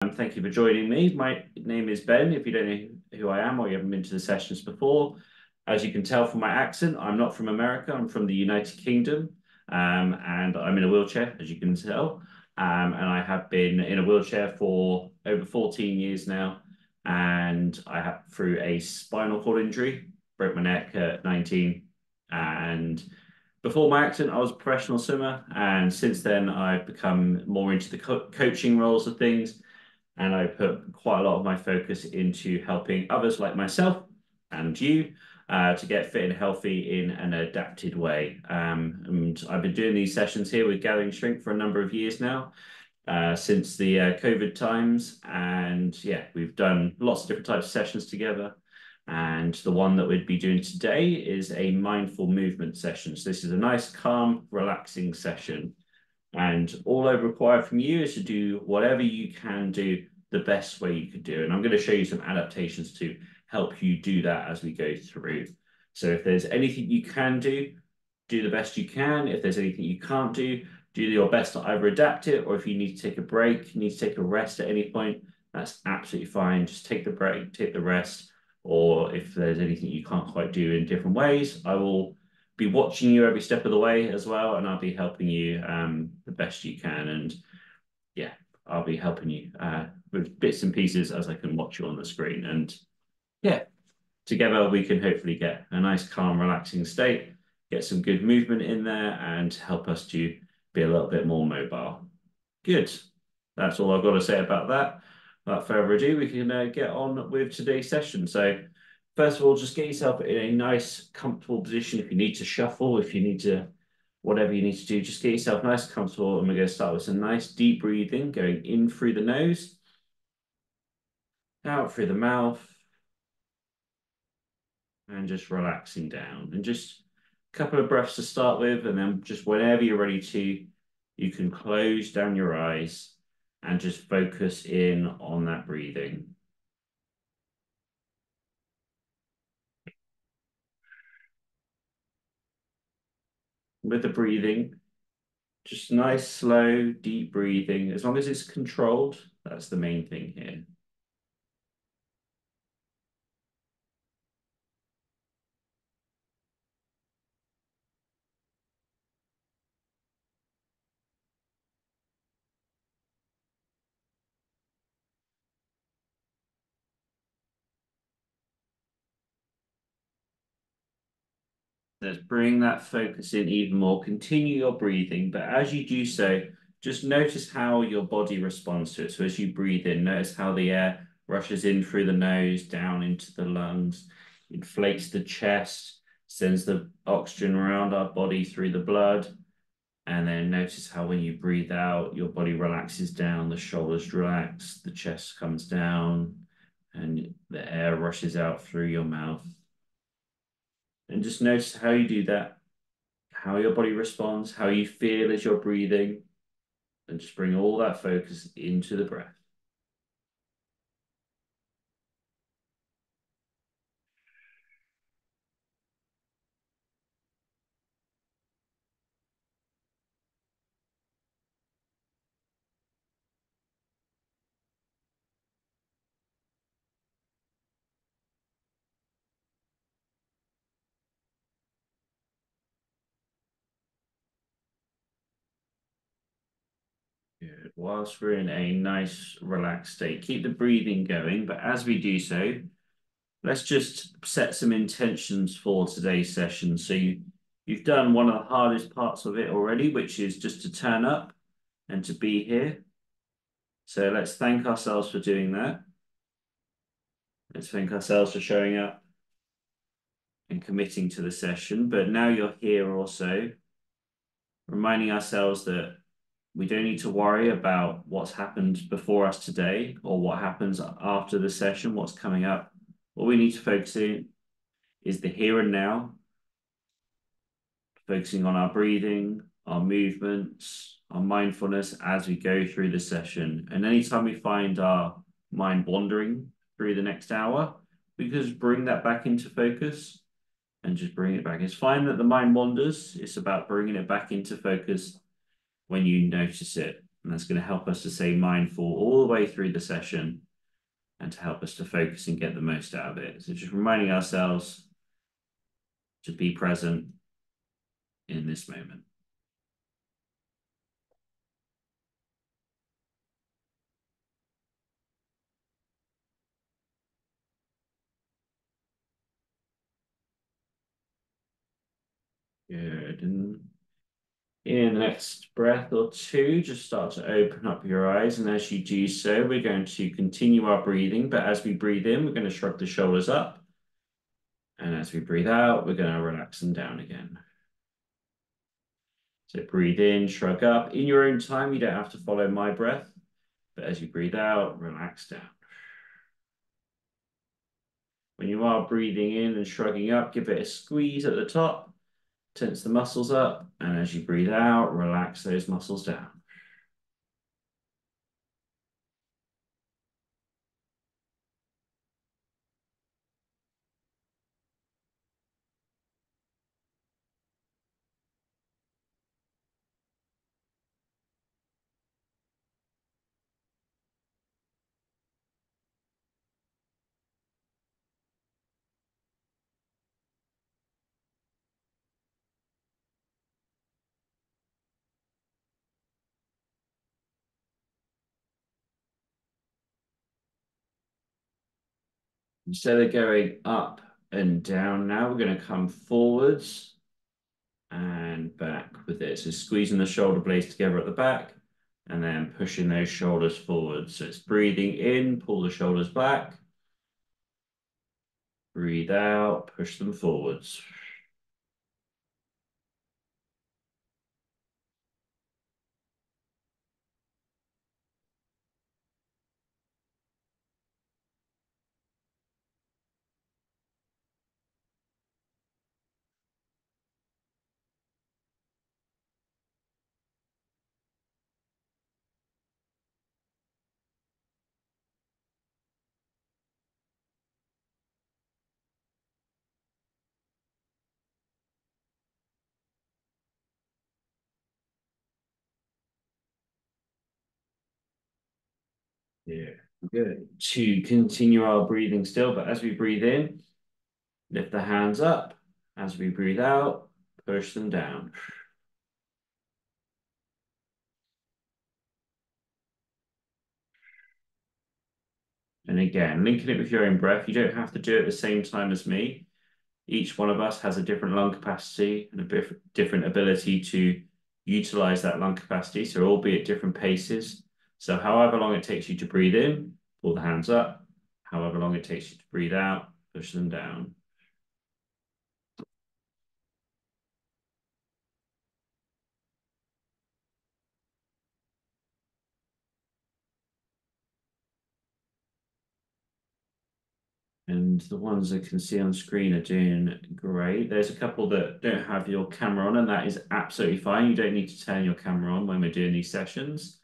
Thank you for joining me. My name is Ben. If you don't know who I am or you haven't been to the sessions before, as you can tell from my accent, I'm not from America. I'm from the United Kingdom, and I'm in a wheelchair, as you can tell. And I have been in a wheelchair for over 14 years now. And I have through a spinal cord injury, broke my neck at 19. And before my accident, I was a professional swimmer. And since then, I've become more into the coaching roles of things, and I put quite a lot of my focus into helping others like myself and you to get fit and healthy in an adapted way. And I've been doing these sessions here with Gathering Strength for a number of years now, since the COVID times. And yeah, we've done lots of different types of sessions together. And the one that we'd be doing today is a mindful movement session. So this is a nice, calm, relaxing session. And all I require from you is to do whatever you can do the best way you could do. And I'm going to show you some adaptations to help you do that as we go through. So if there's anything you can do, do the best you can. If there's anything you can't do your best to either adapt it, or if you need to take a break, you need to take a rest at any point, that's absolutely fine. Just take the break, take the rest, or if there's anything you can't quite do in different ways, I will be watching you every step of the way as well, and I'll be helping you the best you can. And yeah, I'll be helping you with bits and pieces as I can watch you on the screen. And yeah, together we can hopefully get a nice, calm, relaxing state, get some good movement in there, and help us to be a little bit more mobile. Good. That's all I've got to say about that. Without further ado, we can get on with today's session. So first of all, just get yourself in a nice, comfortable position. If you need to shuffle, if you need to, whatever you need to do, just get yourself nice, comfortable. And we're going to start with some nice deep breathing, going in through the nose, out through the mouth, and just relaxing down. And just a couple of breaths to start with, and then just whenever you're ready to, you can close down your eyes and just focus in on that breathing. With the breathing, just nice, slow, deep breathing. As long as it's controlled, that's the main thing here. Let's bring that focus in even more. Continue your breathing, but as you do so, just notice how your body responds to it. So as you breathe in, notice how the air rushes in through the nose, down into the lungs, inflates the chest, sends the oxygen around our body through the blood. And then notice how when you breathe out, your body relaxes down, the shoulders relax, the chest comes down, and the air rushes out through your mouth. And just notice how you do that, how your body responds, how you feel as you're breathing, and just bring all that focus into the breath. Good. Whilst we're in a nice, relaxed state, keep the breathing going, but as we do so, let's just set some intentions for today's session. So you've done one of the hardest parts of it already, which is just to turn up and to be here. So let's thank ourselves for doing that. Let's thank ourselves for showing up and committing to the session. But now you're here also, reminding ourselves that we don't need to worry about what's happened before us today or what happens after the session, what's coming up. What we need to focus in is the here and now, focusing on our breathing, our movements, our mindfulness as we go through the session. And anytime we find our mind wandering through the next hour, we can just bring that back into focus and just bring it back. It's fine that the mind wanders. It's about bringing it back into focus when you notice it. And that's going to help us to stay mindful all the way through the session and to help us to focus and get the most out of it. So just reminding ourselves to be present in this moment. Good. And in the next breath or two, just start to open up your eyes. And as you do so, we're going to continue our breathing. But as we breathe in, we're going to shrug the shoulders up. And as we breathe out, we're going to relax them down again. So breathe in, shrug up. In your own time, you don't have to follow my breath. But as you breathe out, relax down. When you are breathing in and shrugging up, give it a squeeze at the top, tense the muscles up, and as you breathe out, relax those muscles down. Instead of going up and down now, we're going to come forwards and back with it. So squeezing the shoulder blades together at the back and then pushing those shoulders forward. So it's breathing in, pull the shoulders back. Breathe out, push them forwards. Yeah, good. To continue our breathing still, but as we breathe in, lift the hands up. As we breathe out, push them down. And again, linking it with your own breath. You don't have to do it at the same time as me. Each one of us has a different lung capacity and a different ability to utilize that lung capacity. So all be at different paces. So however long it takes you to breathe in, pull the hands up. However long it takes you to breathe out, push them down. And the ones I can see on screen are doing great. There's a couple that don't have your camera on, and that is absolutely fine. You don't need to turn your camera on when we're doing these sessions.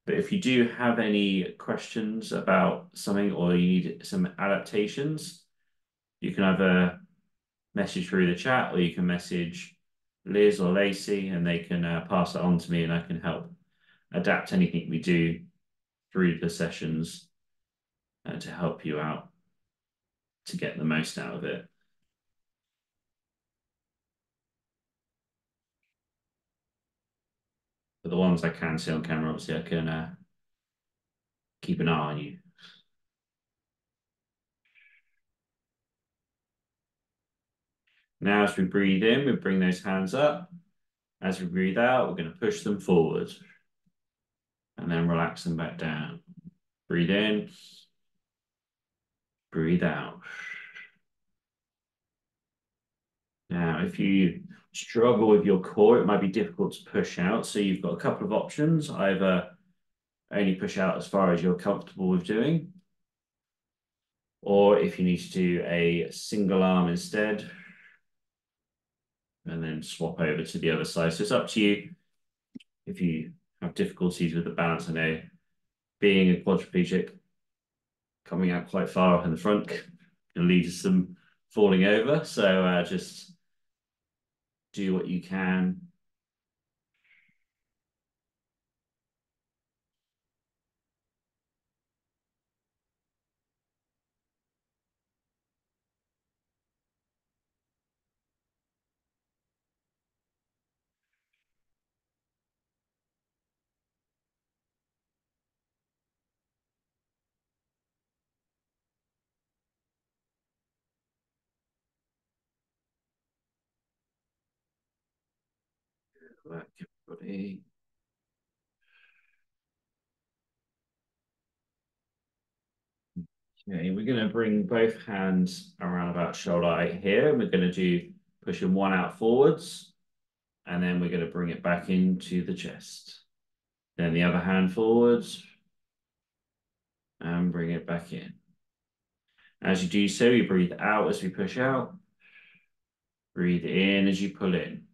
But if you do have any questions about something or you need some adaptations, you can either message through the chat or you can message Liz or Lacey and they can pass it on to me and I can help adapt anything we do through the sessions to help you out to get the most out of it. But the ones I can see on camera, obviously, I can keep an eye on you. Now, as we breathe in, we bring those hands up. As we breathe out, we're going to push them forward and then relax them back down. Breathe in, breathe out. Now, if you struggle with your core, it might be difficult to push out. So you've got a couple of options. Either only push out as far as you're comfortable with doing, or if you need to do a single arm instead, and then swap over to the other side. So it's up to you if you have difficulties with the balance. I know being a quadriplegic, coming out quite far in the front can lead to some falling over. So just do what you can. back, everybody. Okay, we're going to bring both hands around about shoulder height here. We're going to do pushing one out forwards, and then we're going to bring it back into the chest. Then the other hand forwards, and bring it back in. As you do so, you breathe out as we push out. Breathe in as you pull in.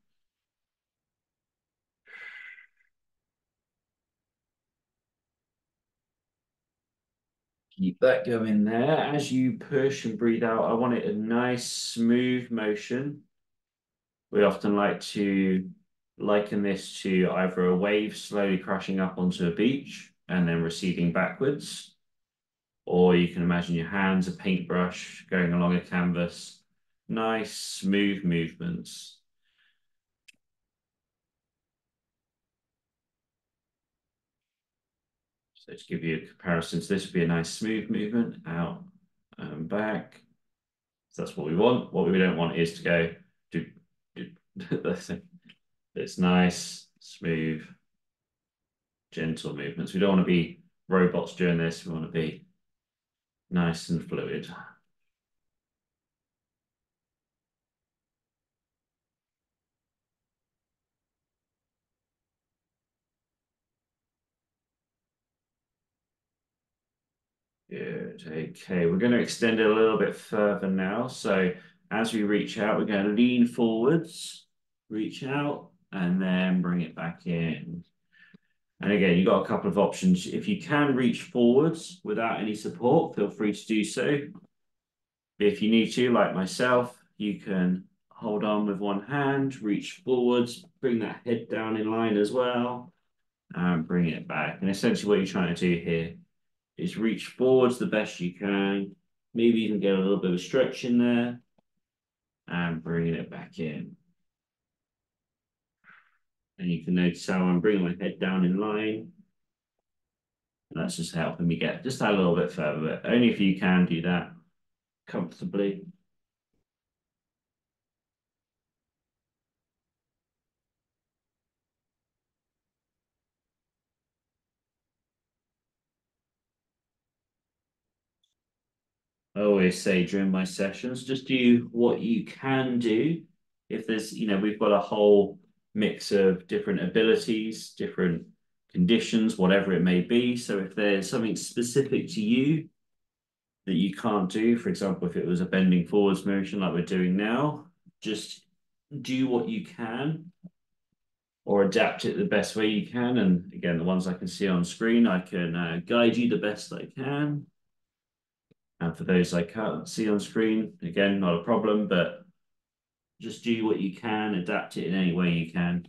Keep that going there. As you push and breathe out, I want it a nice, smooth motion. We often like to liken this to either a wave slowly crashing up onto a beach and then receding backwards, or you can imagine your hands a paintbrush going along a canvas. Nice, smooth movements. So to give you a comparison, so this would be a nice smooth movement, out and back. So that's what we want. What we don't want is to go do, do. It's nice, smooth, gentle movements. We don't want to be robots doing this. We want to be nice and fluid. Good. Okay, we're going to extend it a little bit further now. So as we reach out, we're going to lean forwards, reach out, and then bring it back in. And again, you've got a couple of options. If you can reach forwards without any support, feel free to do so. If you need to, like myself, you can hold on with one hand, reach forwards, bring that head down in line as well, and bring it back. And essentially what you're trying to do here is reach forwards the best you can, maybe even get a little bit of stretch in there, and bringing it back in. And you can notice how I'm bringing my head down in line. And that's just helping me get just a little bit further, but only if you can do that comfortably. I always say during my sessions, just do what you can do. If there's, we've got a whole mix of different abilities, different conditions, whatever it may be. So if there's something specific to you that you can't do, for example, if it was a bending forwards motion like we're doing now, just do what you can or adapt it the best way you can. And again, the ones I can see on screen, I can guide you the best I can. And for those I can't see on screen, again, not a problem, but just do what you can, adapt it in any way you can.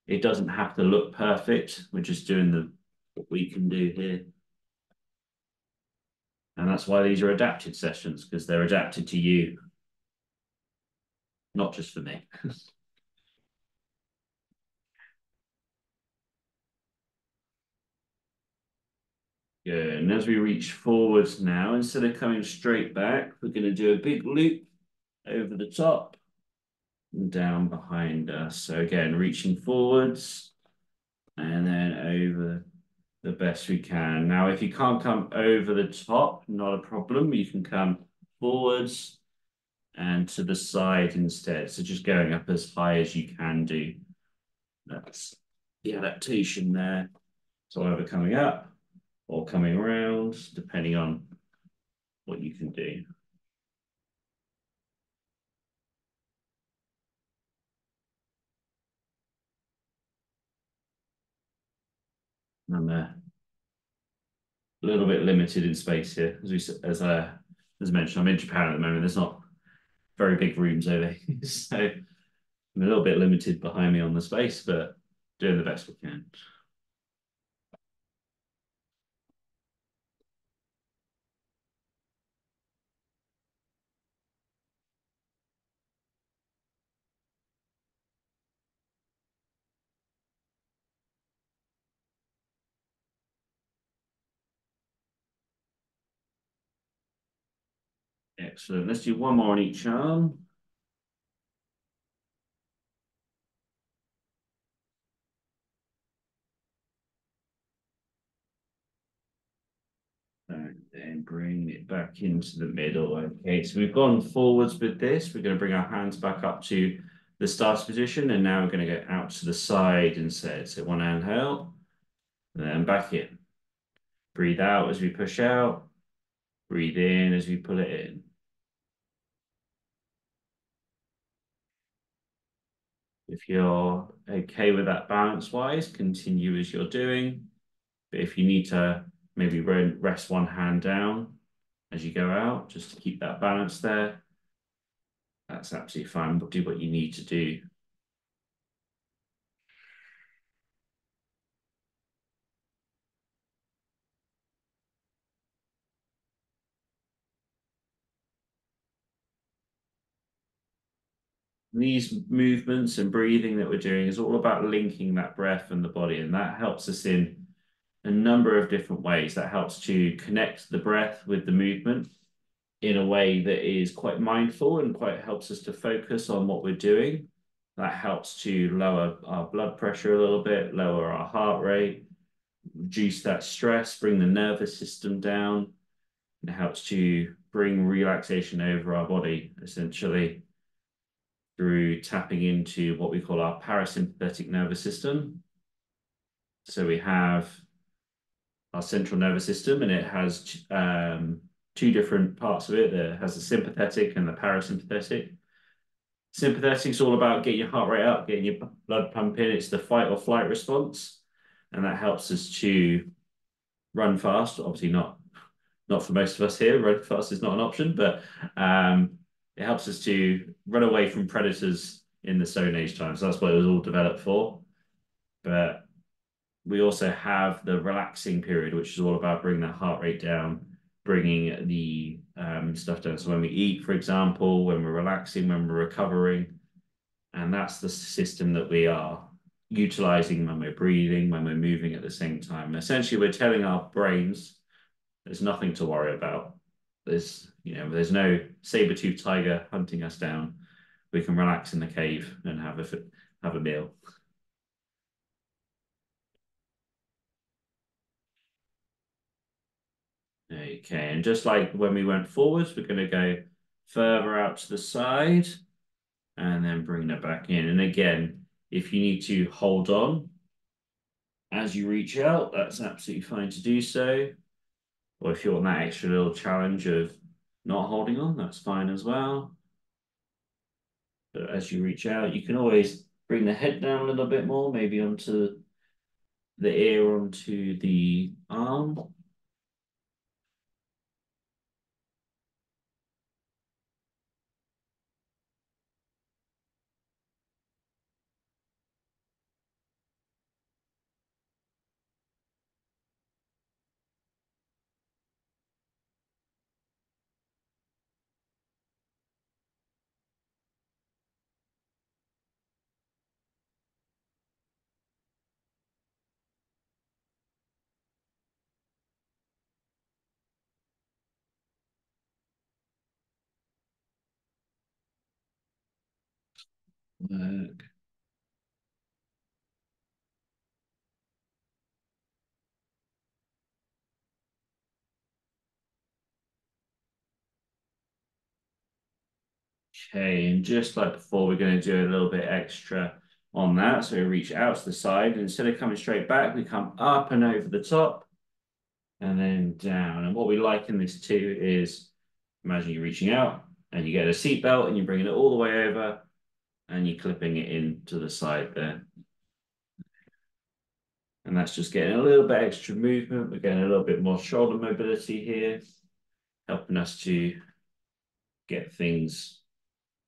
It doesn't have to look perfect. We're just doing what we can do here. And that's why these are adapted sessions, because they're adapted to you, not just for me. Good. And as we reach forwards now, instead of coming straight back, we're going to do a big loop over the top and down behind us. So again, reaching forwards and then over the best we can. Now, if you can't come over the top, not a problem. You can come forwards and to the side instead. So just going up as high as you can do. That's the adaptation there. So either coming up or coming around, depending on what you can do. I'm a little bit limited in space here, as mentioned. I'm in Japan at the moment. There's not very big rooms over here, so I'm a little bit limited behind me on the space, but doing the best we can. Excellent. Let's do one more on each arm. Then bring it back into the middle. Okay, so we've gone forwards with this. We're going to bring our hands back up to the starting position, and now we're going to go out to the side instead. So one inhale, and then back in. Breathe out as we push out. Breathe in as we pull it in. If you're okay with that balance-wise, continue as you're doing. But if you need to maybe rest one hand down as you go out, just to keep that balance there, that's absolutely fine. But do what you need to do. These movements and breathing that we're doing is all about linking that breath and the body, and that helps us in a number of different ways. That helps to connect the breath with the movement in a way that is quite mindful and quite helps us to focus on what we're doing. That helps to lower our blood pressure a little bit, lower our heart rate, reduce that stress, bring the nervous system down. It helps to bring relaxation over our body, essentially, through tapping into what we call our parasympathetic nervous system. So we have our central nervous system, and it has two different parts of it. It has the sympathetic and the parasympathetic. Sympathetic is all about getting your heart rate up, getting your blood pumping. It's the fight or flight response, and that helps us to run fast. Obviously, not for most of us here. Run fast is not an option, but it helps us to run away from predators in the Stone Age time. So that's what it was all developed for. But we also have the relaxing period, which is all about bringing that heart rate down, bringing the stuff down. So when we eat, for example, when we're relaxing, when we're recovering, and that's the system that we are utilizing when we're breathing, when we're moving at the same time. Essentially, we're telling our brains there's nothing to worry about. There's no saber-toothed tiger hunting us down. We can relax in the cave and have a meal. Okay, and just like when we went forwards, we're going to go further out to the side and then bring it back in. And again, if you need to hold on as you reach out, that's absolutely fine to do so. Or if you want that extra little challenge of not holding on, that's fine as well. But as you reach out, you can always bring the head down a little bit more, maybe onto the ear, onto the arm. Work. Okay, and just like before, we're going to do a little bit extra on that. So we reach out to the side, and instead of coming straight back, we come up and over the top and then down. And what we like in this too is imagine you're reaching out and you get a seatbelt and you're bringing it all the way over and you're clipping it into the side there. And that's just getting a little bit extra movement. We're getting a little bit more shoulder mobility here, helping us to get things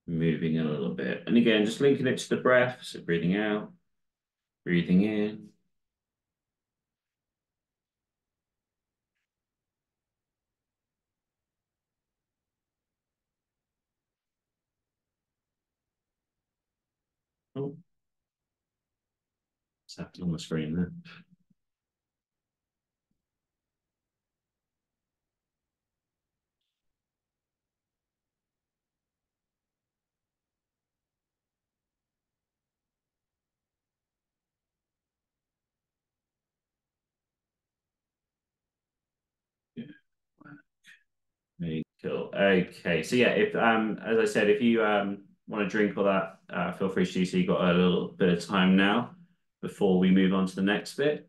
moving a little bit. And again, just linking it to the breath. So breathing out, breathing in. Oh, it's happened on the screen there. Yeah. Cool. Okay. So yeah, if as I said, if you want to drink all that, feel free to do so. You've got a little bit of time now before we move on to the next bit,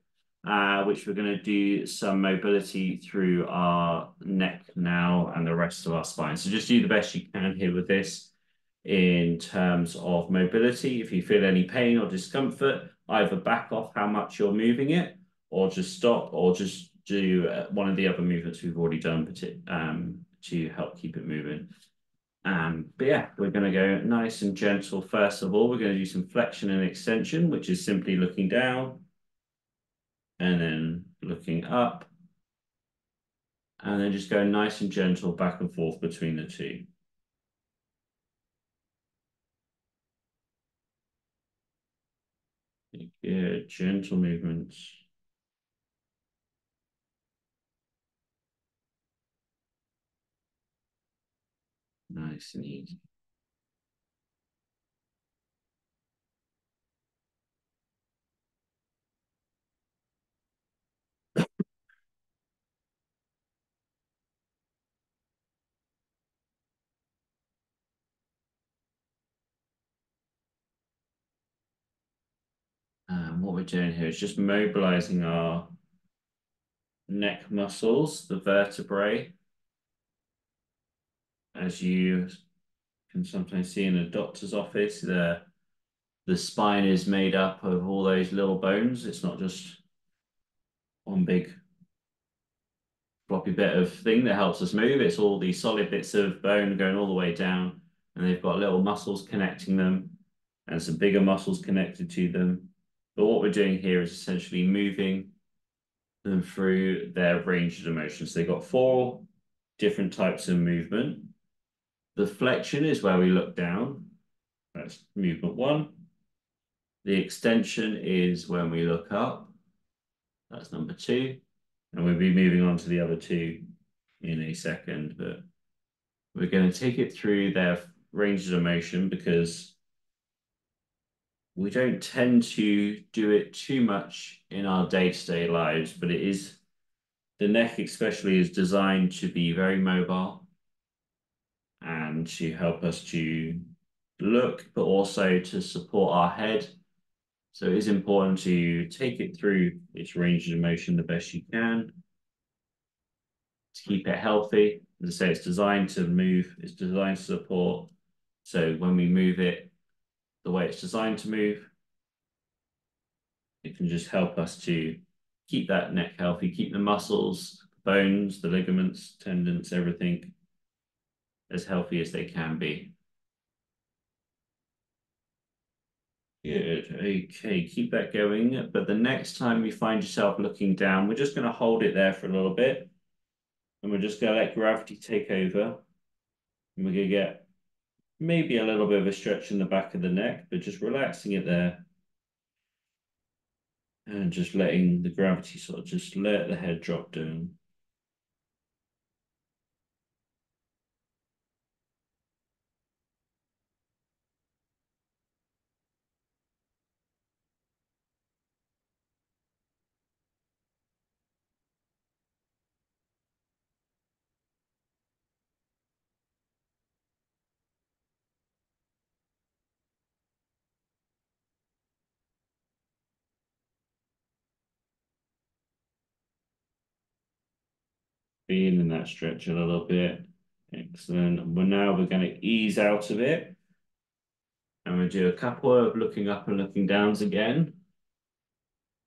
which we're going to do some mobility through our neck now and the rest of our spine. So just do the best you can here with this in terms of mobility. If you feel any pain or discomfort, either back off how much you're moving it, or just stop, or just do one of the other movements we've already done to help keep it moving. But yeah, we're going to go nice and gentle. First of all, we're going to do some flexion and extension, which is simply looking down and then looking up, and then just go nice and gentle back and forth between the two. Good, gentle movements. Nice and easy. What we're doing here is just mobilizing our neck muscles, the vertebrae, as you can sometimes see in a doctor's office. The spine is made up of all those little bones. It's not just one big floppy bit of thing that helps us move. It's all these solid bits of bone going all the way down, and they've got little muscles connecting them and some bigger muscles connected to them. But what we're doing here is essentially moving them through their range of motion. So they've got four different types of movement. The flexion is where we look down. That's movement one. The extension is when we look up. That's number two. And we'll be moving on to the other two in a second, but we're going to take it through their ranges of motion because we don't tend to do it too much in our day-to-day lives, but it is, the neck especially is designed to be very mobile and to help us to look, but also to support our head. So it is important to take it through its range of motion the best you can to keep it healthy. As I say, it's designed to move, it's designed to support. So when we move it the way it's designed to move, it can just help us to keep that neck healthy, keep the muscles, bones, the ligaments, tendons, everything as healthy as they can be. Good. Okay, keep that going. But the next time you find yourself looking down, we're just going to hold it there for a little bit. And we're just going to let gravity take over. And we're going to get maybe a little bit of a stretch in the back of the neck, but just relaxing it there. And just letting the gravity sort of just let the head drop down. Feeling that stretch a little bit. Excellent. Well, now we're going to ease out of it. And we'll do a couple of looking up and looking downs again,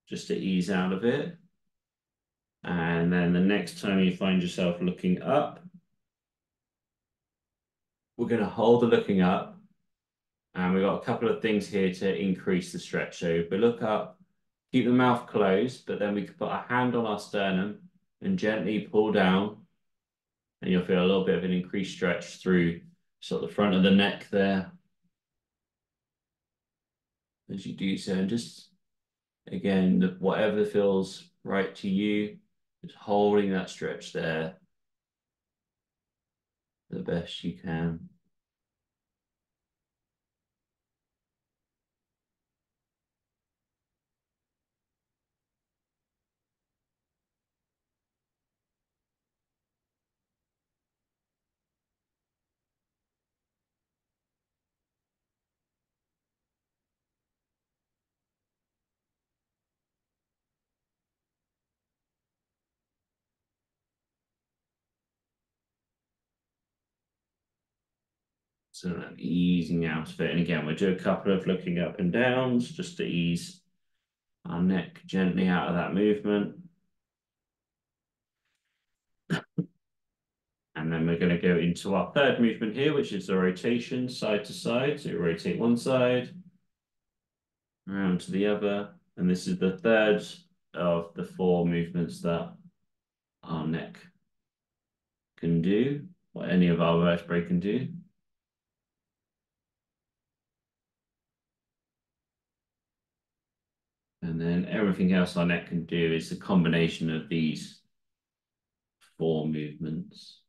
just to ease out of it. And then the next time you find yourself looking up, we're going to hold the looking up. And we've got a couple of things here to increase the stretch. So if we look up, keep the mouth closed, but then we can put a hand on our sternum and gently pull down. And you'll feel a little bit of an increased stretch through sort of the front of the neck there as you do so. And just, again, whatever feels right to you, just holding that stretch there the best you can. So easing out of it. And again, we'll do a couple of looking up and downs just to ease our neck gently out of that movement. And then we're going to go into our third movement here, which is the rotation side to side. So you rotate one side, around to the other. And this is the third of the four movements that our neck can do, or any of our vertebrae can do. And then everything else our neck can do is a combination of these four movements.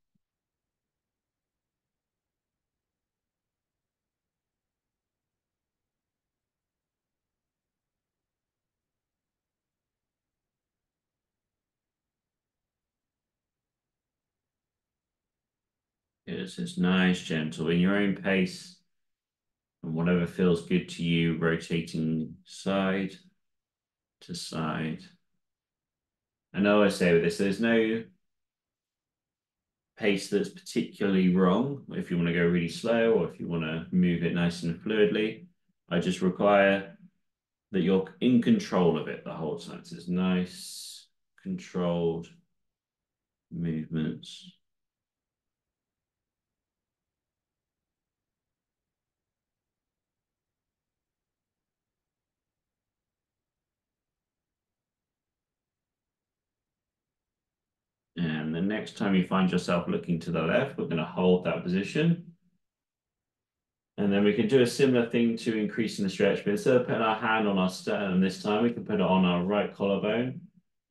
It's just nice, gentle, in your own pace, and whatever feels good to you, rotating side to side. And I always say with this, there's no pace that's particularly wrong if you want to go really slow or if you want to move it nice and fluidly. I just require that you're in control of it the whole time. So it's nice, controlled movements. And the next time you find yourself looking to the left, we're going to hold that position. And then we can do a similar thing to increasing the stretch, but instead of putting our hand on our sternum this time, we can put it on our right collarbone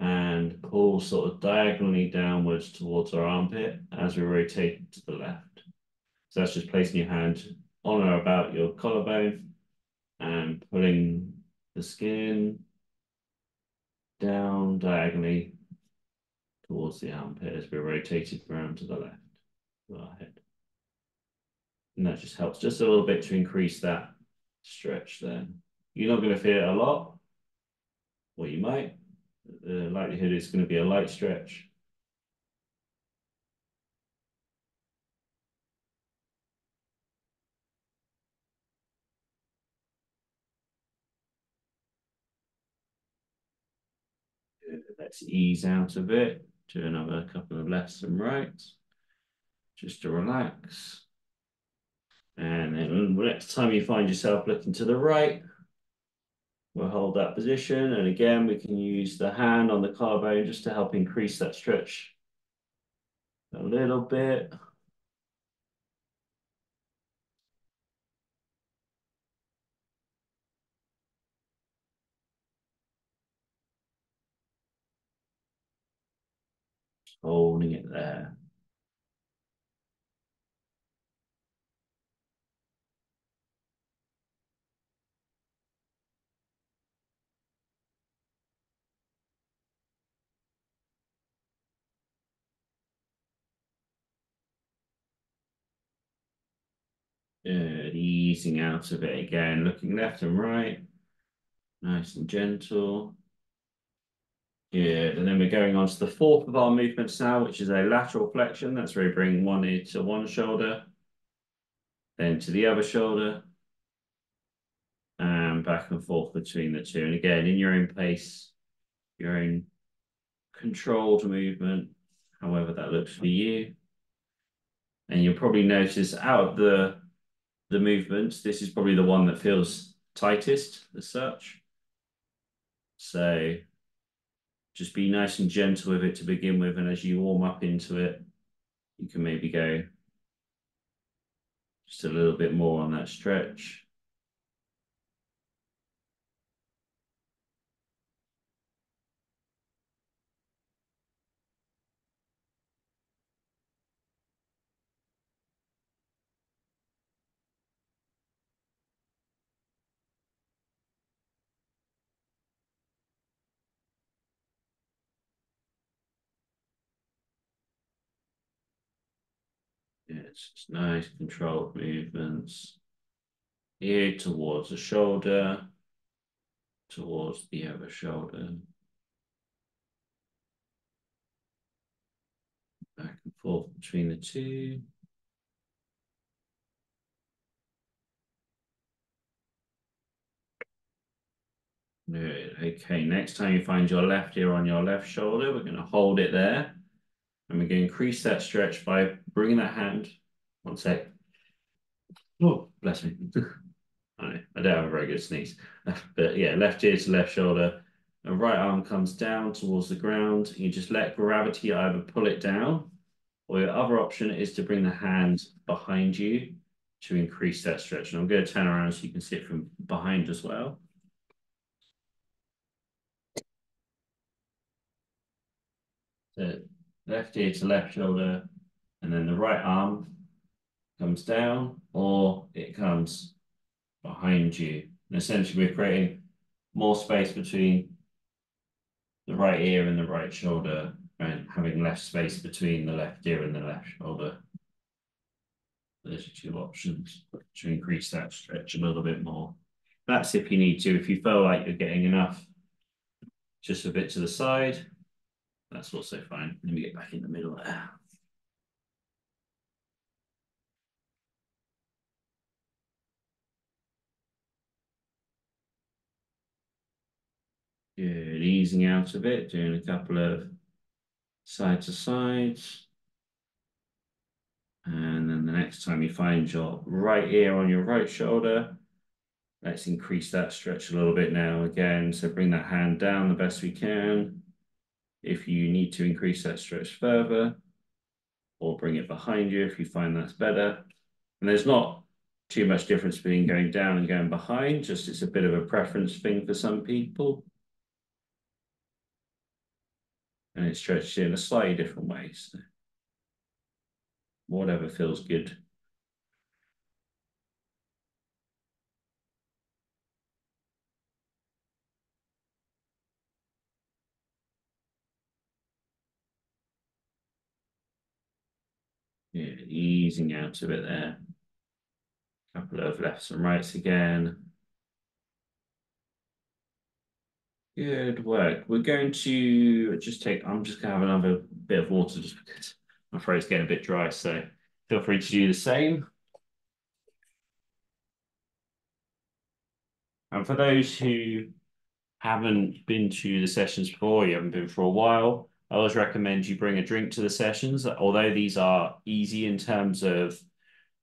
and pull sort of diagonally downwards towards our armpit as we rotate to the left. So that's just placing your hand on or about your collarbone and pulling the skin down diagonally towards the armpit as we rotate it around to the left of our head. And that just helps just a little bit to increase that stretch there. You're not going to feel it a lot, or you might. The likelihood is going to be a light stretch. Let's ease out a bit. Do another couple of lefts and rights, just to relax. And then the next time you find yourself looking to the right, we'll hold that position. And again, we can use the hand on the collarbone just to help increase that stretch a little bit. Holding it there. Good, easing out of it again, looking left and right, nice and gentle. Good, and then we're going on to the fourth of our movements now, which is a lateral flexion. That's where we bring one ear to one shoulder, then to the other shoulder, and back and forth between the two. And again, in your own pace, your own controlled movement, however that looks for you. And you'll probably notice out of the movements, this is probably the one that feels tightest as such. So just be nice and gentle with it to begin with. And as you warm up into it, you can maybe go just a little bit more on that stretch. Yeah, it's just nice controlled movements. Ear towards the shoulder, towards the other shoulder. Back and forth between the two. Good. Okay, next time you find your left ear on your left shoulder, we're going to hold it there. And we're going to increase that stretch by bringing that hand. One sec. Oh, bless me. I don't have a very good sneeze. But yeah, left ear to left shoulder. The right arm comes down towards the ground. You just let gravity either pull it down, or your other option is to bring the hand behind you to increase that stretch. And I'm going to turn around so you can see it from behind as well. So left ear to left shoulder, and then the right arm comes down, or it comes behind you. And essentially, we're creating more space between the right ear and the right shoulder, and having less space between the left ear and the left shoulder. There's your two options to increase that stretch a little bit more. That's if you need to. If you feel like you're getting enough, just a bit to the side, that's also fine. Let me get back in the middle there. Good, easing out a bit, doing a couple of side to sides. And then the next time you find your right ear on your right shoulder, let's increase that stretch a little bit now again. So bring that hand down the best we can. If you need to increase that stretch further, or bring it behind you if you find that's better. And there's not too much difference between going down and going behind, just it's a bit of a preference thing for some people. And it stretches in a slightly different way. So whatever feels good. Yeah, easing out a bit there. Couple of lefts and rights again. Good work. We're going to just take, I'm just going to have another bit of water just because my throat's getting a bit dry. So feel free to do the same. And for those who haven't been to the sessions before, you haven't been for a while, I always recommend you bring a drink to the sessions. Although these are easy in terms of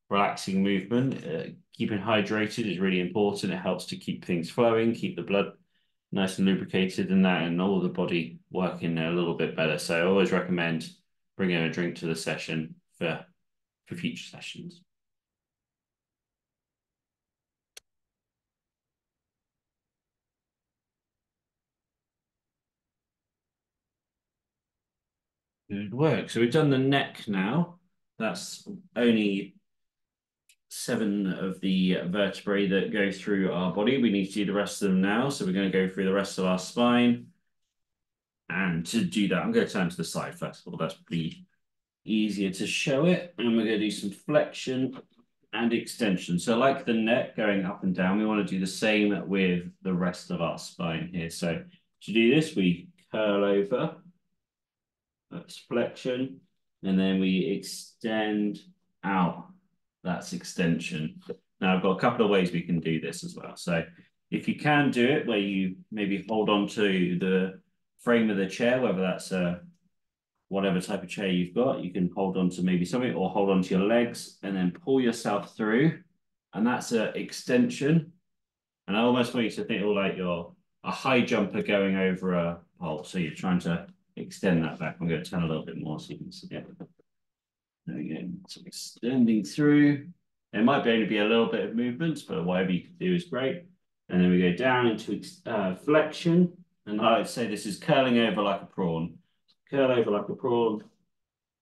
relaxing movement, keeping hydrated is really important. It helps to keep things flowing, keep the blood nice and lubricated and that, and all the body working a little bit better. So I always recommend bringing a drink to the session for future sessions. Good work. So we've done the neck now. That's only 7 of the vertebrae that go through our body. We need to do the rest of them now. So we're going to go through the rest of our spine. And to do that, I'm going to turn to the side first of all. That's pretty easier to show it. And we're going to do some flexion and extension. So like the neck going up and down, we want to do the same with the rest of our spine here. So to do this, we curl over. That's flexion. And then we extend out. That's extension. Now I've got a couple of ways we can do this as well. So if you can do it where you maybe hold on to the frame of the chair, whether that's a whatever type of chair you've got, you can hold on to maybe something or hold on to your legs and then pull yourself through. And that's an extension. And I almost want you to think like you're a high jumper going over a pole. So you're trying to extend that back. I'm going to turn a little bit more so you can see it. There we go. So extending through. It might only be a little bit of movement, but whatever you can do is great. And then we go down into flexion. And I'd say this is curling over like a prawn. Curl over like a prawn,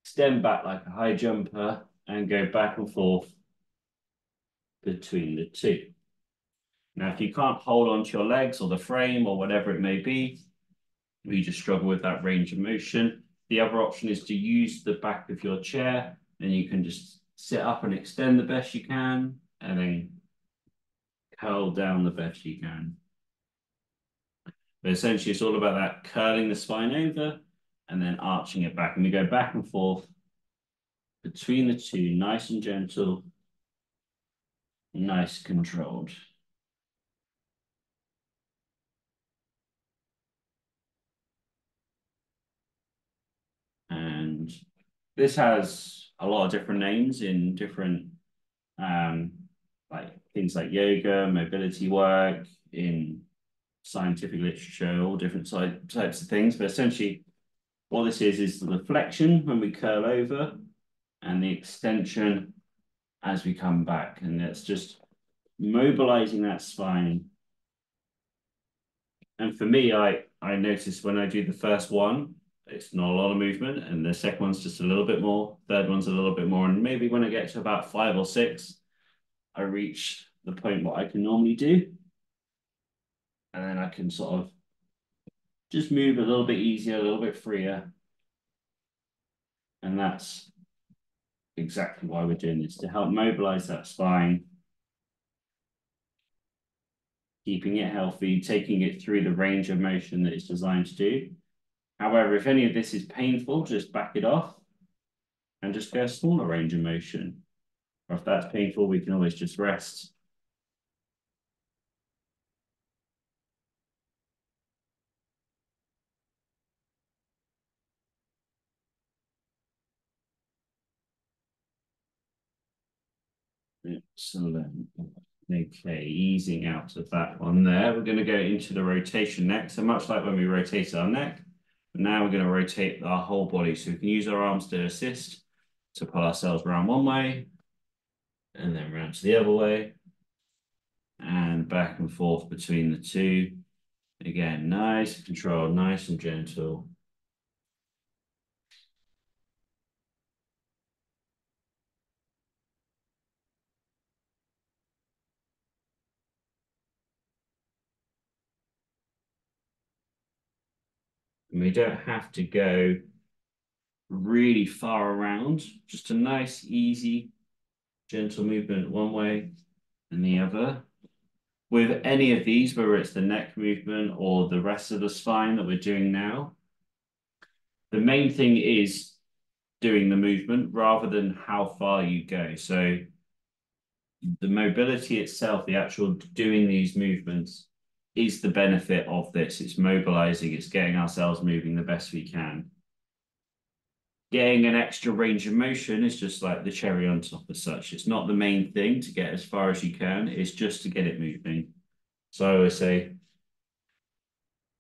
extend back like a high jumper, and go back and forth between the two. Now, if you can't hold on to your legs or the frame or whatever it may be, you just struggle with that range of motion. The other option is to use the back of your chair, and you can just sit up and extend the best you can, and then curl down the best you can. But essentially, it's all about that curling the spine over and then arching it back. And we go back and forth between the two, nice and gentle, nice controlled. This has a lot of different names in different um, like things like yoga, mobility work, in scientific literature, all different types of things. But essentially, what this is the flexion when we curl over and the extension as we come back. And that's just mobilizing that spine. And for me, I notice when I do the first one, it's not a lot of movement, and the second one's just a little bit more, third one's a little bit more. And maybe when I get to about 5 or 6, I reach the point what I can normally do. And then I can sort of just move a little bit easier, a little bit freer. And that's exactly why we're doing this, to help mobilize that spine, keeping it healthy, taking it through the range of motion that it's designed to do. However, if any of this is painful, just back it off and just go a smaller range of motion. Or if that's painful, we can always just rest. Excellent. Okay, easing out of that one there. We're going to go into the rotation next. So much like when we rotate our neck, but now we're going to rotate our whole body. So we can use our arms to assist to pull ourselves around one way and then round to the other way and back and forth between the two. Again, nice and controlled, nice and gentle. And we don't have to go really far around, just a nice, easy, gentle movement one way and the other. With any of these, whether it's the neck movement or the rest of the spine that we're doing now, the main thing is doing the movement rather than how far you go. So the mobility itself, the actual doing these movements is the benefit of this. It's mobilizing, it's getting ourselves moving the best we can. Getting an extra range of motion is just like the cherry on top as such. It's not the main thing to get as far as you can, it's just to get it moving. So I always say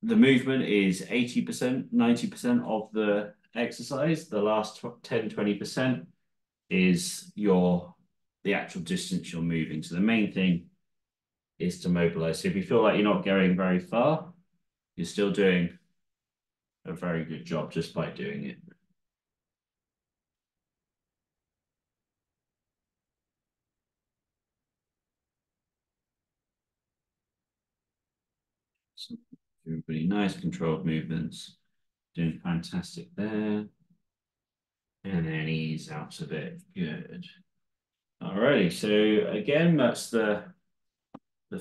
the movement is 80%, 90% of the exercise. The last 10, 20% is the actual distance you're moving. So the main thing is to mobilize. So if you feel like you're not going very far, you're still doing a very good job just by doing it. So everybody, nice controlled movements. Doing fantastic there. And then ease out of it. Good. Alrighty, so again, that's the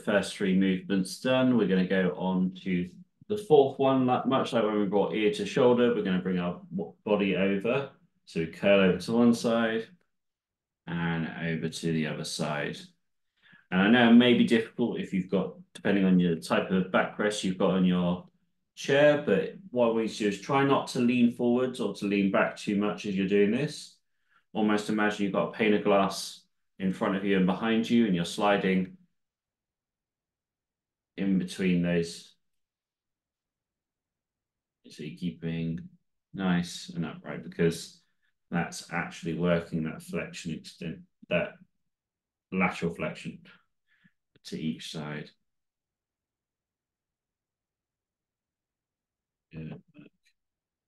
first 3 movements done. We're going to go on to the fourth one, much like when we brought ear to shoulder, we're going to bring our body over. So we curl over to one side and over to the other side. And I know it may be difficult if you've got, depending on your type of backrest you've got on your chair, but what we do is try not to lean forwards or to lean back too much as you're doing this. Almost imagine you've got a pane of glass in front of you and behind you, and you're sliding in between those. So you're keeping nice and upright because that's actually working that flexion extent, that lateral flexion to each side. Good.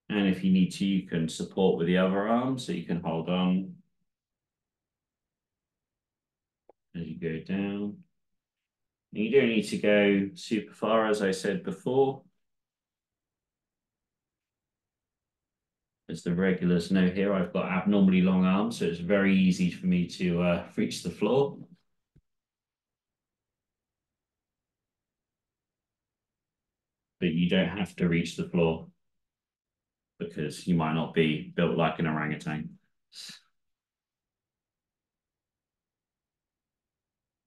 And if you need to, you can support with the other arm, so you can hold on as you go down. And you don't need to go super far, as I said before. As the regulars know here, I've got abnormally long arms, so it's very easy for me to reach the floor. But you don't have to reach the floor because you might not be built like an orangutan.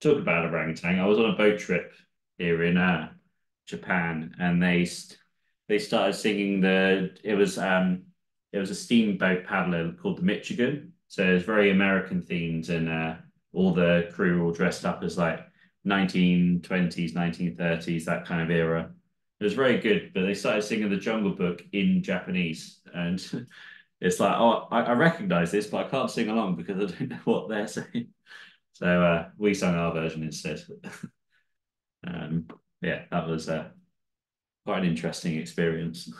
Talk about orangutan. I was on a boat trip here in Japan, and they started singing it was it was a steamboat paddler called the Michigan. So it was very American themed, and all the crew were all dressed up as like 1920s, 1930s, that kind of era. It was very good, but they started singing the Jungle Book in Japanese, and it's like, oh, I recognize this, but I can't sing along because I don't know what they're saying. So we sang our version instead. Um, yeah, that was quite an interesting experience.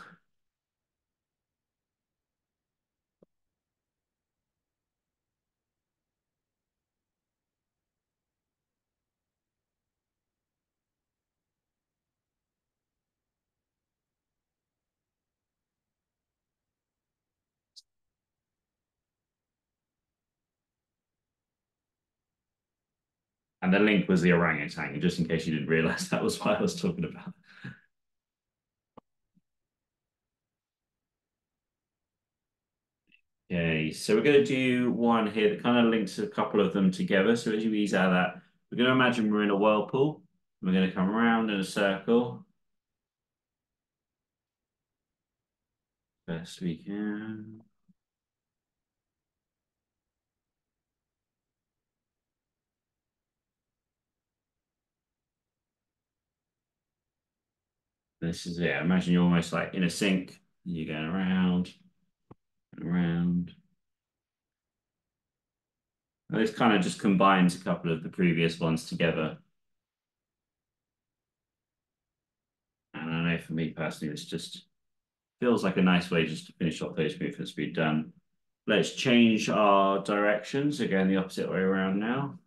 And the link was the orangutan, just in case you didn't realize that was what I was talking about. Okay, so we're going to do one here that kind of links a couple of them together. So as you ease out of that, we're going to imagine we're in a whirlpool. We're going to come around in a circle best we can. This is it. Imagine you're almost like in a sink. You're going around and around. And this kind of just combines a couple of the previous ones together. And I know for me personally, this just feels like a nice way just to finish off those movements we've done. Let's change our directions. So going the opposite way around now.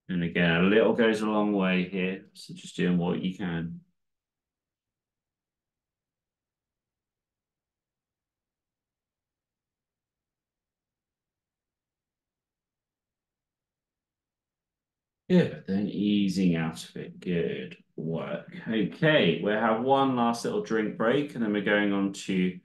And again, a little goes a long way here. So just doing what you can. Good. Then easing out of it. Good work. Okay, we'll have one last little drink break, and then we're going on to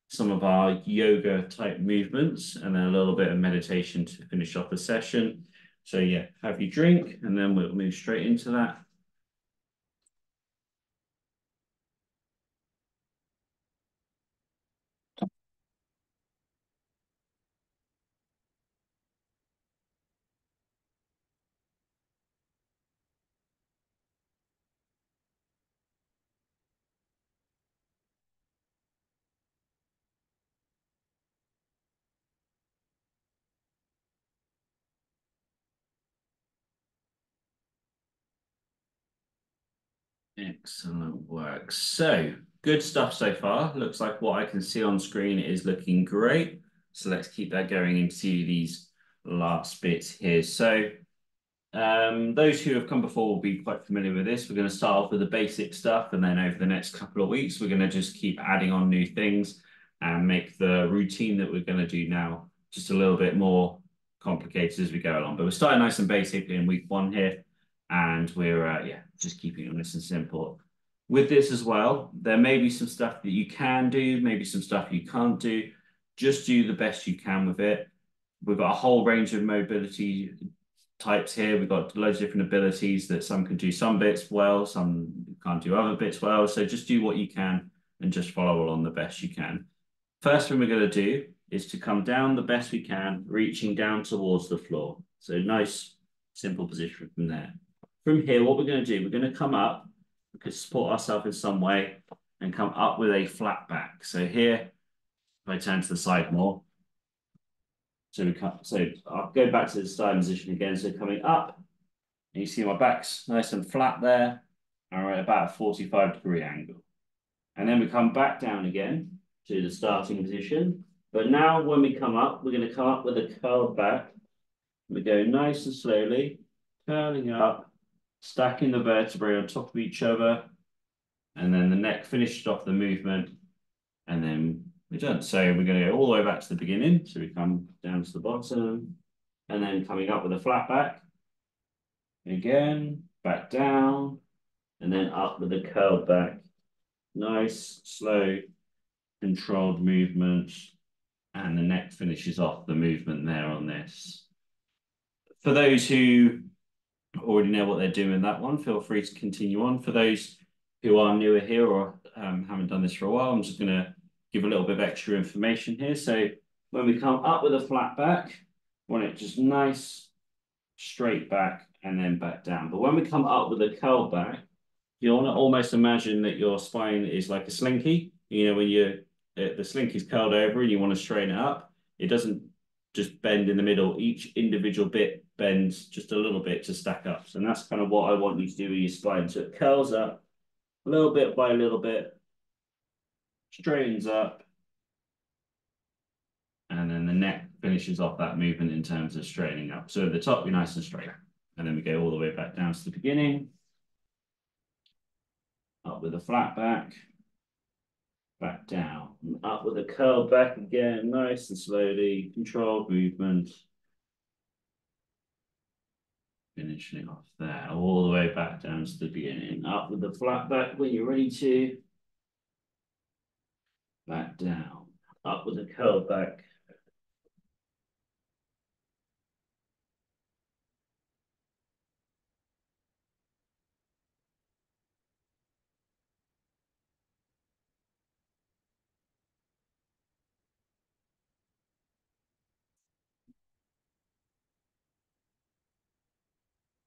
some of our yoga type movements, and then a little bit of meditation to finish off the session. So yeah, have your drink, and then we'll move straight into that. Excellent work. So good stuff so far. Looks like what I can see on screen is looking great. So let's keep that going into these last bits here. So those who have come before will be quite familiar with this. We're going to start off with the basic stuff, and then over the next couple of weeks, we're going to just keep adding on new things and make the routine that we're going to do now just a little bit more complicated as we go along. But we're starting nice and basic in week one here, and we're yeah, just keeping it nice and simple. With this as well, there may be some stuff that you can do, maybe some stuff you can't do. Just do the best you can with it. We've got a whole range of mobility types here. We've got loads of different abilities that some can do some bits well, some can't do other bits well. So just do what you can and just follow along the best you can. First thing we're going to do is to come down the best we can, reaching down towards the floor. So nice, simple position from there. From here, what we're going to do, we're going to come up, we could support ourselves in some way and come up with a flat back. So here, if I turn to the side more, so we come, so I'll go back to the starting position again. So coming up, and you see my back's nice and flat there, and we're at about a 45-degree angle. And then we come back down again to the starting position. But now when we come up, we're going to come up with a curled back. We go nice and slowly, curling up, stacking the vertebrae on top of each other, and then the neck finished off the movement, and then we're done. So we're going to go all the way back to the beginning. So we come down to the bottom, and then coming up with a flat back. Again, back down, and then up with a curled back. Nice, slow, controlled movement, and the neck finishes off the movement there on this. For those who already know what they're doing in that one, feel free to continue on. For those who are newer here or haven't done this for a while, I'm just going to give a little bit of extra information here. So when we come up with a flat back, want it just nice, straight back, and then back down. But when we come up with a curl back, you want to almost imagine that your spine is like a slinky. You know, when the slinky's curled over and you want to straighten it up, it doesn't just bend in the middle. Each individual bit bends just a little bit to stack up. So that's kind of what I want you to do with your spine. So it curls up a little bit by a little bit, straightens up, and then the neck finishes off that movement in terms of straightening up. So at the top, be nice and straight. And then we go all the way back down to the beginning. Up with a flat back. Back down. And up with a curl back again. Nice and slowly. Controlled movement. Finishing off there. All the way back down to the beginning. Up with the flat back when you're ready to. Back down. Up with a curl back.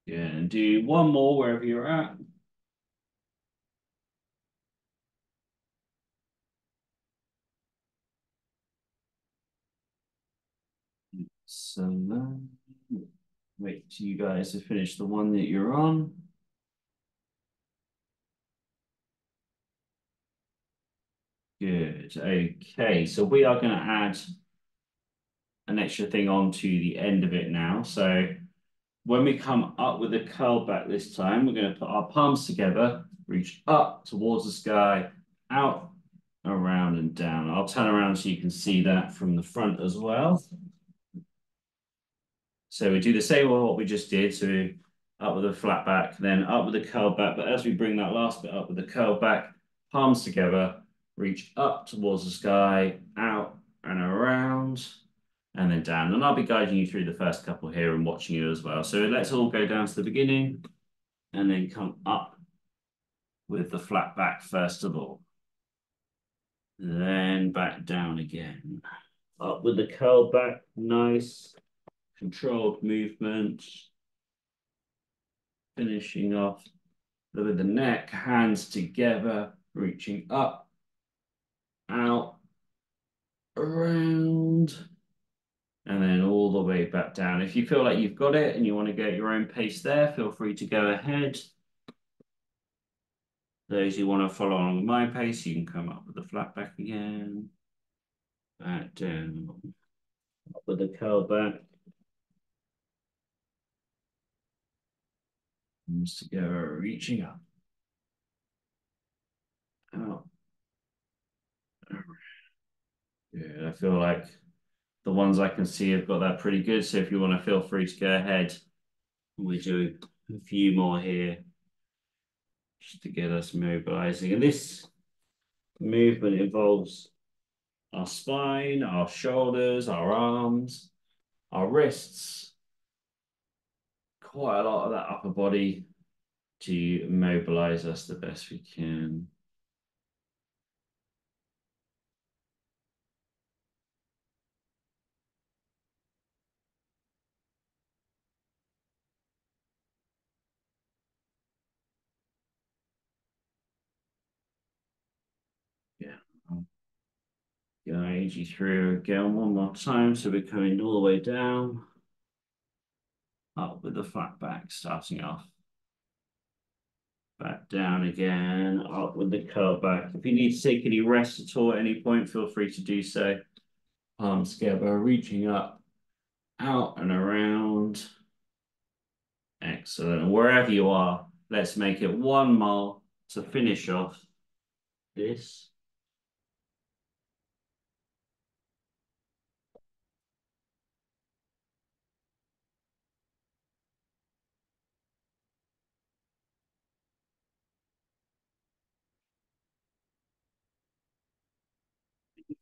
Yeah, and do one more wherever you're at. So wait till you guys have finished the one that you're on. Good. Okay, so we are going to add an extra thing on to the end of it now. So when we come up with a curl back this time, we're going to put our palms together, reach up towards the sky, out, around and down. I'll turn around so you can see that from the front as well. So we do the same with what we just did. So up with a flat back, then up with a curl back. But as we bring that last bit up with the curl back, palms together, reach up towards the sky, out and around, and then down. And I'll be guiding you through the first couple here and watching you as well. So let's all go down to the beginning and then come up with the flat back first of all. Then back down again. Up with the curl back, nice, controlled movement. Finishing off with the neck, hands together, reaching up, out, around, and then all the way back down. If you feel like you've got it and you want to go at your own pace there, feel free to go ahead. Those who want to follow along with my pace, you can come up with the flat back again. Back down. Up with the curl back. Hands together, reaching up. Out. Yeah, I feel like the ones I can see have got that pretty good. So if you want to feel free to go ahead. We do a few more here just to get us mobilizing. And this movement involves our spine, our shoulders, our arms, our wrists, quite a lot of that upper body to mobilize us the best we can. Yeah. I'll guide you through again one more time. So we're coming all the way down, up with the flat back, starting off. Back down again, up with the curl back. If you need to take any rest at all at any point, feel free to do so. Palms together, reaching up, out and around. Excellent. And wherever you are, let's make it 1 mile to finish off this.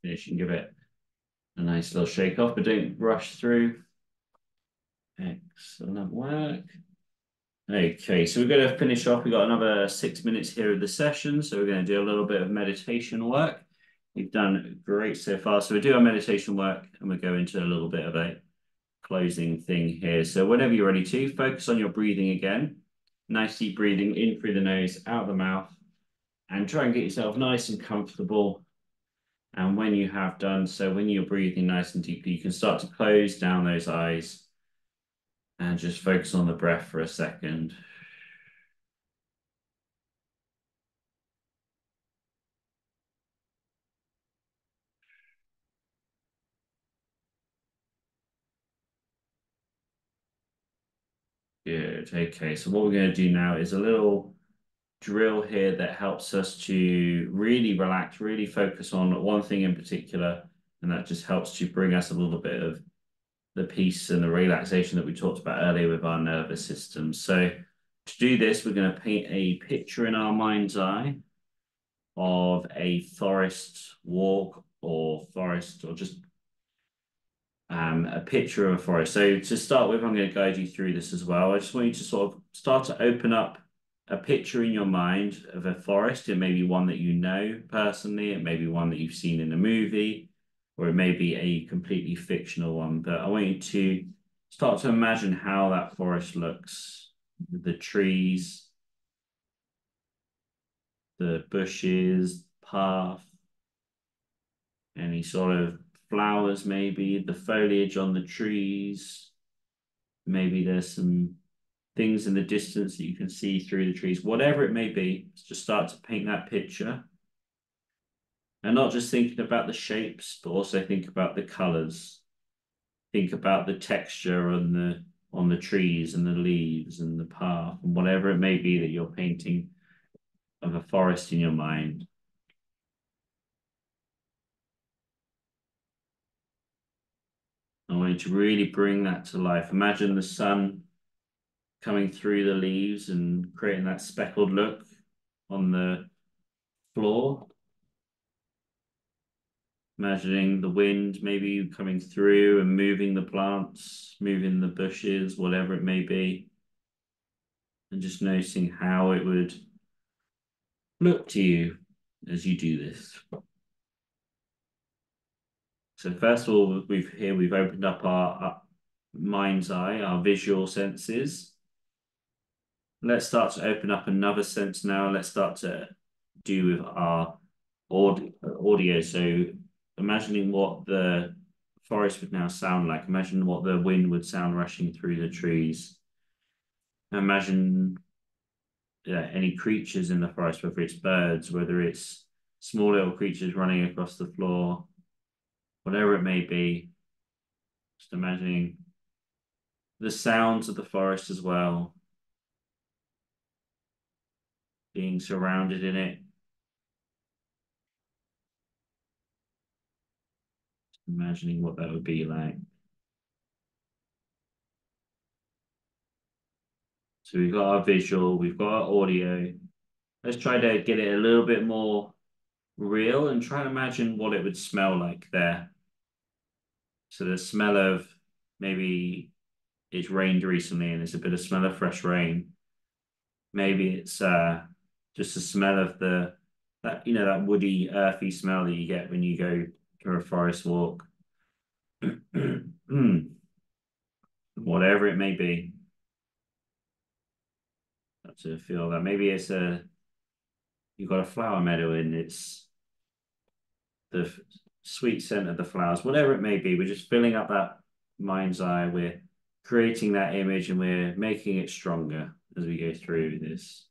Finish and give it a nice little shake off, but don't rush through. Excellent work. Okay, so we're going to finish off. We've got another 6 minutes here of the session. So we're going to do a little bit of meditation work. You've done great so far. So we do our meditation work and we'll go into a little bit of a closing thing here. So whenever you're ready to, focus on your breathing again. Nice deep breathing in through the nose, out the mouth, and try and get yourself nice and comfortable. And when you have done so, when you're breathing nice and deeply, you can start to close down those eyes and just focus on the breath for a second. Good. Okay, so what we're going to do now is a little drill here that helps us to really relax, really focus on one thing in particular, and that just helps to bring us a little bit of the peace and the relaxation that we talked about earlier with our nervous system. So to do this, we're going to paint a picture in our mind's eye of a forest walk or forest or just a picture of a forest. So to start with, I'm going to guide you through this as well. I just want you to sort of start to open up a picture in your mind of a forest. It may be one that you know personally, it may be one that you've seen in a movie, or it may be a completely fictional one. But I want you to start to imagine how that forest looks, the trees, the bushes, path, any sort of flowers, maybe the foliage on the trees. Maybe there's some things in the distance that you can see through the trees, whatever it may be, just start to paint that picture. And not just thinking about the shapes, but also think about the colors. Think about the texture on the trees and the leaves and the path and whatever it may be that you're painting of a forest in your mind. I want you to really bring that to life. Imagine the sun coming through the leaves and creating that speckled look on the floor. Imagining the wind maybe coming through and moving the plants, moving the bushes, whatever it may be. And just noticing how it would look to you as you do this. So first of all, we've opened up our mind's eye, our visual senses. Let's start to open up another sense now. Let's start to do with our audio. So imagining what the forest would now sound like. Imagine what the wind would sound rushing through the trees. Imagine any creatures in the forest, whether it's birds, whether it's small little creatures running across the floor, whatever it may be. Just imagining the sounds of the forest as well, being surrounded in it. Imagining what that would be like. So we've got our visual, we've got our audio. Let's try to get it a little bit more real and try and imagine what it would smell like there. So the smell of maybe it's rained recently and there's a bit of smell of fresh rain. Maybe it's just the smell of that woody, earthy smell that you get when you go for a forest walk. Whatever it may be. To feel that. Maybe you've got a flower meadow and it's the sweet scent of the flowers, whatever it may be. We're just filling up that mind's eye. We're creating that image and we're making it stronger as we go through this.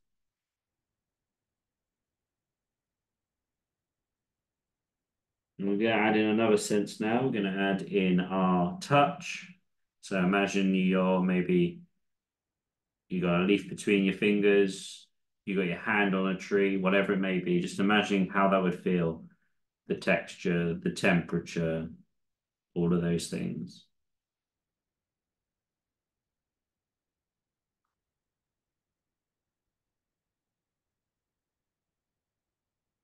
And we're going to add in another sense now. We're going to add in our touch. So imagine you got a leaf between your fingers, you got your hand on a tree, whatever it may be. Just imagining how that would feel, the texture, the temperature, all of those things.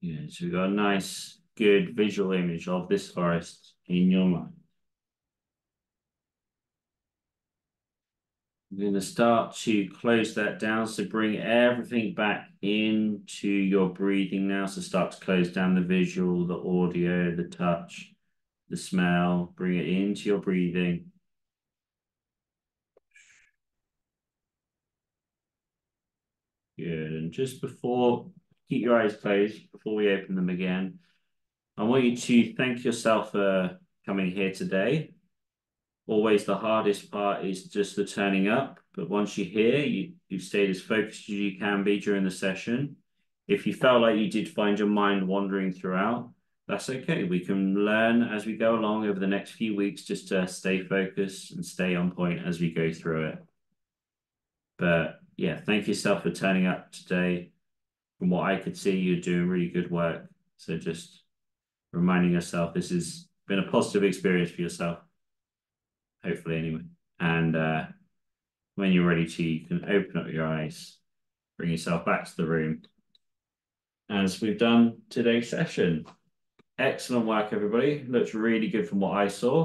Yeah, so we've got a nice, good visual image of this forest in your mind. I'm going to start to close that down. So bring everything back into your breathing now. So start to close down the visual, the audio, the touch, the smell. Bring it into your breathing. Good. And just before, keep your eyes closed before we open them again. I want you to thank yourself for coming here today. Always the hardest part is just the turning up. But once you're here, you've stayed as focused as you can be during the session. If you felt like you did find your mind wandering throughout, that's okay. We can learn as we go along over the next few weeks just to stay focused and stay on point as we go through it. But yeah, thank yourself for turning up today. From what I could see, you're doing really good work. So just reminding yourself this has been a positive experience for yourself, hopefully anyway. And when you're ready to, you can open up your eyes, bring yourself back to the room as we've done today's session. Excellent work, everybody. Looks really good from what I saw.